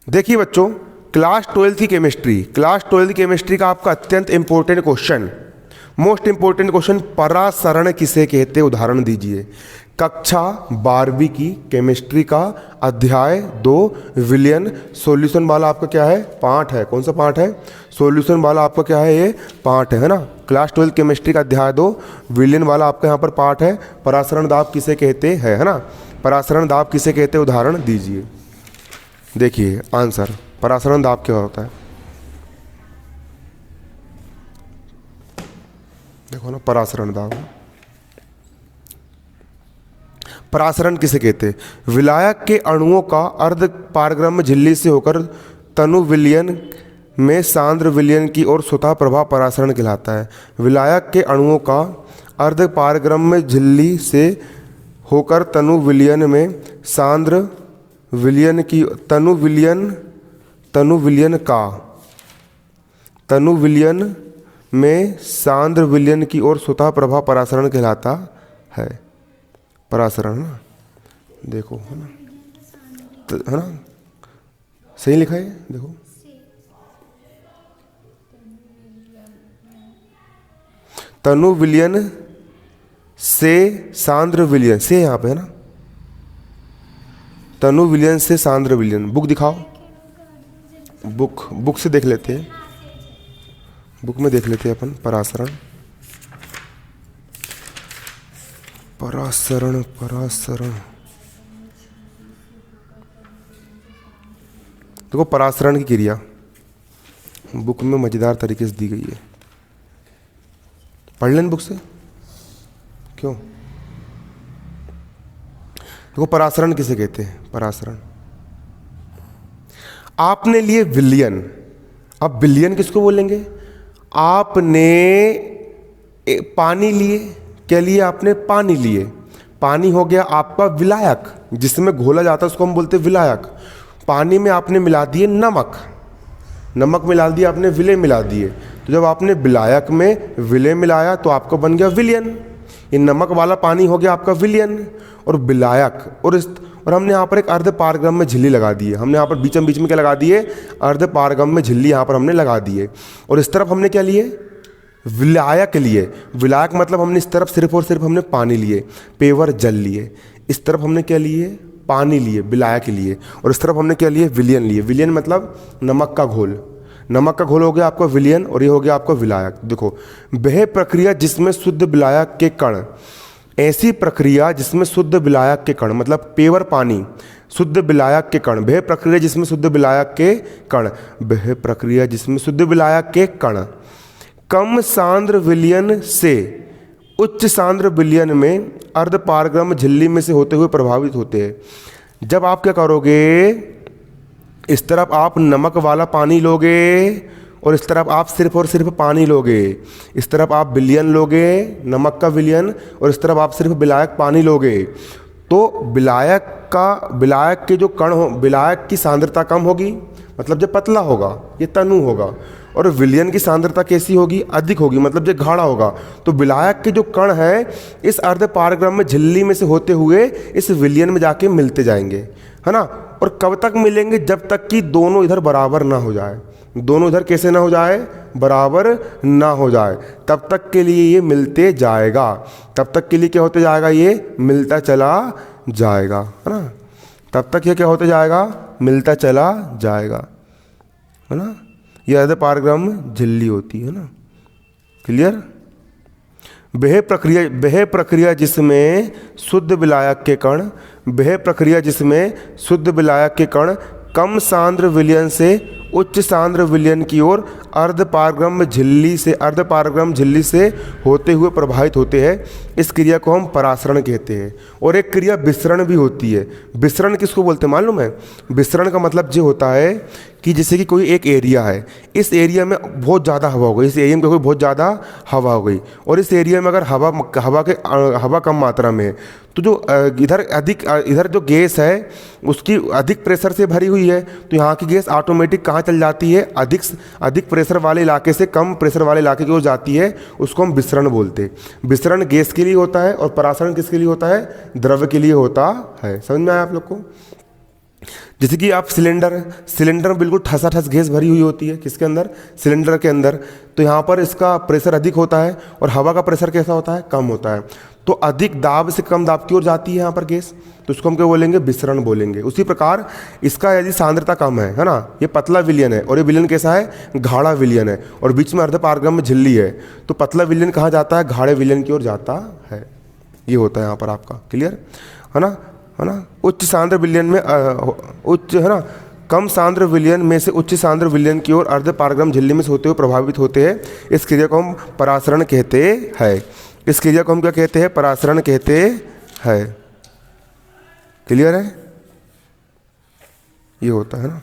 देखिए बच्चों, क्लास 12 की केमिस्ट्री का आपका अत्यंत important question, most important question, परासरण किसे कहते हैं, उदाहरण दीजिए। कक्षा 12वीं की केमिस्ट्री का अध्याय 2 विलयन, सॉल्यूशन वाला आपका क्या है, पार्ट है। कौन सा पार्ट है? सॉल्यूशन वाला आपका क्या है, ये पार्ट है ना। क्लास 12 केमिस्ट्री का अध्याय 2 विलयन वाला आपका यहाँ पर पार्ट है। परासरण दाब किसे कहते हैं, है ना। परासरण दाब किसे कहते हैं, उदाहरण दीजिए। देखिए आंसर, परासरण दाब क्या होता है, देखो ना, परासरण दाब। परासरण किसे कहते हैं? विलायक के अणुओं का अर्ध पारगम्य झिल्ली से होकर तनु विलयन में सांद्र विलयन की ओर स्वतः प्रभाव परासरण कहलाता है। विलायक के अणुओं का अर्ध पारगम्य झिल्ली से होकर तनु विलयन में सांद्र विलयन की तनु विलयन में सांद्र विलयन की ओर स्वतः प्रभाव परासरण कहलाता है। परासरण ना, देखो है ना, है ना, सही लिखा है, देखो। तनु विलयन से सांद्र विलयन से, यहाँ पे है ना, तनु विलयन से सांद्र विलयन। बुक दिखाओ, बुक से देख लेते हैं, बुक में देख लेते हैं अपन। परासरण देखो, परासरण की क्रिया बुक में मजेदार तरीके से दी गई है, पढ़ लें बुक से। क्यों? देखो, परासरण किसे कहते हैं? परासरण, आपने लिए विलयन, अब विलयन किसको बोलेंगे? आपने पानी लिए, क्या लिए? आपने पानी लिए। पानी हो गया आपका विलायक, जिसमें घोला जाता है उसको हम बोलते हैं विलायक। पानी में आपने मिला दिए नमक मिला दिया आपने, विलय मिला दिए। तो जब आपने विलायक में विलय मिलाया तो आपका बन गया विलयन। ये नमक वाला पानी हो गया आपका विलयन और विलायक। और हमने यहाँ पर एक अर्ध पारगम्य झिल्ली लगा दी है। हमने यहाँ पर बीच में क्या लगा दिए? अर्ध पारगम्य झिल्ली यहाँ पर हमने लगा दी है। और इस तरफ हमने क्या लिए? विलायक लिए। विलायक मतलब हमने इस तरफ सिर्फ और सिर्फ हमने पानी लिए, पेवर जल लिए। इस तरफ हमने क्या लिए? पानी लिए, विलायक लिए। और इस तरफ हमने क्या लिए? विलयन लिए। विलयन मतलब नमक का घोल। नमक का घोल हो गया आपका विलयन और ये हो गया आपका विलायक। देखो, वह प्रक्रिया जिसमें शुद्ध विलायक के कण, ऐसी प्रक्रिया जिसमें शुद्ध विलायक के कण मतलब पेवर पानी, शुद्ध विलायक के कण, वह प्रक्रिया जिसमें शुद्ध विलायक के कण, वह प्रक्रिया जिसमें शुद्ध विलायक के कण कम सांद्र विलयन से उच्च सांद्र विलयन में अर्ध पारगम्य झिल्ली में से होते हुए प्रभावित होते हैं। जब आप क्या करोगे, इस तरफ आप नमक वाला पानी लोगे और इस तरफ आप सिर्फ और सिर्फ पानी लोगे। इस तरफ आप विलयन लोगे, नमक का विलयन, और इस तरफ आप सिर्फ विलायक पानी लोगे। तो विलायक के जो कण हो, विलायक की सांद्रता कम होगी, मतलब जब पतला होगा, ये तनु होगा। और विलयन की सांद्रता कैसी होगी? अधिक होगी, मतलब जब गाढ़ा होगा। तो विलायक के जो कण हैं इस अर्ध पारगम्य झिल्ली में से होते हुए इस विलयन में जाके मिलते जाएंगे, है ना। और कब तक मिलेंगे? जब तक कि दोनों इधर बराबर ना हो जाए। दोनों इधर कैसे ना हो जाए? बराबर ना हो जाए, तब तक के लिए ये मिलते जाएगा। तब तक के लिए क्या होते जाएगा? ये मिलता चला जाएगा, है ना। तब तक ये क्या होते जाएगा? मिलता चला जाएगा, है ना। यह अर्ध पारगम्य झिल्ली होती है ना। क्लियर? वह प्रक्रिया जिसमें शुद्ध विलायक के कण, वह प्रक्रिया जिसमें शुद्ध विलायक के कण कम सांद्र विलयन से उच्च सांद्र विलयन की ओर अर्ध पारगम्य झिल्ली से होते हुए प्रभावित होते हैं, इस क्रिया को हम परासरण कहते हैं। और एक क्रिया विसरण भी होती है। विसरण किसको बोलते हैं मालूम है? विसरण का मतलब ये होता है कि जैसे कि कोई एक एरिया है, इस एरिया में बहुत ज़्यादा हवा हो गई, इस एरिया में कोई बहुत ज़्यादा हवा हो गई, और इस एरिया में अगर हवा कम मात्रा में है, तो जो इधर जो गैस है उसकी अधिक प्रेशर से भरी हुई है, तो यहाँ की गैस ऑटोमेटिक कहाँ चल जाती है? अधिक प्रेशर वाले इलाके से कम प्रेशर वाले इलाके की ओर जाती है। उसको हम विसरण बोलते हैं। विसरण गैस के लिए होता है और परासरण किसके लिए होता है? द्रव्य के लिए होता है। समझ में आया आप लोग को? जैसे कि आप सिलेंडर में बिल्कुल ठसाठस गैस भरी हुई होती है, किसके अंदर, सिलेंडर के अंदर। तो यहाँ पर इसका प्रेशर अधिक होता है और हवा का प्रेशर कैसा होता है, कम होता है। तो अधिक दाब से कम दाब की ओर जाती है यहाँ पर गैस, तो उसको हम क्या बोलेंगे, विसरण बोलेंगे। उसी प्रकार इसका यदि सांद्रता कम है ना, ये पतला विलयन है और ये विलयन कैसा है, गाढ़ा विलयन है, और बीच में अर्ध पारगम्य झिल्ली है, तो पतला विलयन कहाँ जाता है, गाढ़े विलयन की ओर जाता है। ये होता है यहाँ पर आपका, क्लियर है ना, है ना। उच्च सांद्र विलयन में उच्च, है ना, कम सांद्र विलयन में से उच्च सांद्र विलयन की ओर अर्ध पारगम झिल्ली में से होते हुए प्रभावित होते हैं। इस क्रिया को हम परासरण कहते हैं। इस क्रिया को हम क्या कहते हैं, परासरण कहते हैं। क्लियर है, ये होता है ना।